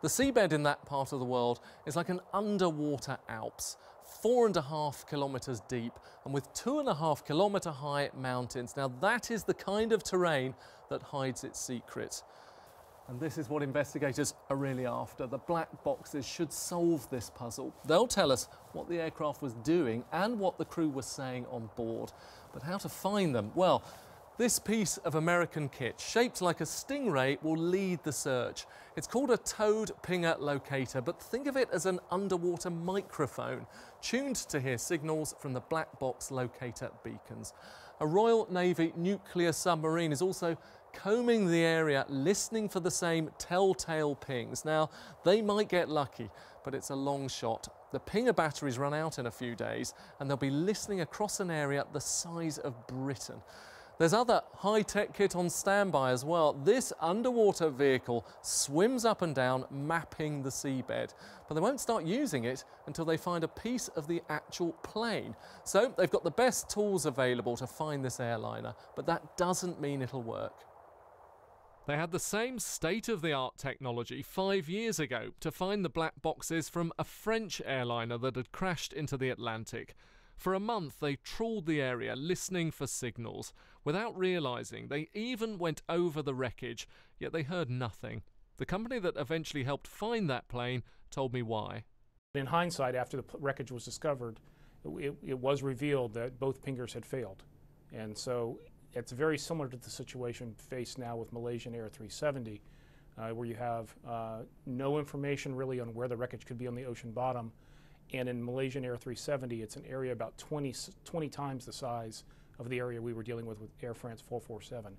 The seabed in that part of the world is like an underwater Alps, 4.5 kilometres deep and with 2.5 kilometre high mountains. Now that is the kind of terrain that hides its secret. And this is what investigators are really after. The black boxes should solve this puzzle. They'll tell us what the aircraft was doing and what the crew was saying on board. But how to find them? Well, this piece of American kit, shaped like a stingray, will lead the search. It's called a towed pinger locator, but think of it as an underwater microphone, tuned to hear signals from the black box locator beacons. A Royal Navy nuclear submarine is also combing the area, listening for the same telltale pings. Now, they might get lucky, but it's a long shot. The pinger batteries run out in a few days, and they'll be listening across an area the size of Britain. There's other high-tech kit on standby as well. This underwater vehicle swims up and down, mapping the seabed. But they won't start using it until they find a piece of the actual plane. So they've got the best tools available to find this airliner, but that doesn't mean it'll work. They had the same state-of-the-art technology 5 years ago to find the black boxes from a French airliner that had crashed into the Atlantic. For a month, they trawled the area, listening for signals. Without realising, they even went over the wreckage, yet they heard nothing. The company that eventually helped find that plane told me why. In hindsight, after the wreckage was discovered, it was revealed that both pingers had failed. And so it's very similar to the situation faced now with Malaysian Air 370, where you have no information really on where the wreckage could be on the ocean bottom. And in Malaysian Air 370, it's an area about 20 times the size of the area we were dealing with Air France 447.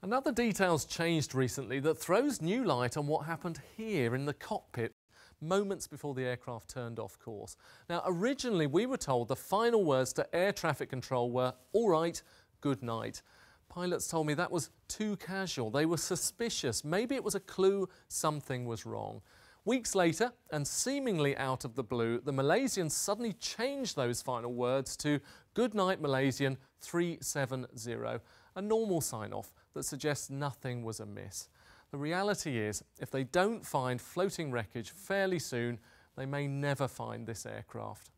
Another detail's changed recently that throws new light on what happened here in the cockpit moments before the aircraft turned off course. Now, originally we were told the final words to air traffic control were, "All right, good night." Pilots told me that was too casual. They were suspicious. Maybe it was a clue something was wrong. Weeks later, and seemingly out of the blue, the Malaysians suddenly changed those final words to "Good night Malaysian 370, a normal sign-off that suggests nothing was amiss. The reality is, if they don't find floating wreckage fairly soon, they may never find this aircraft.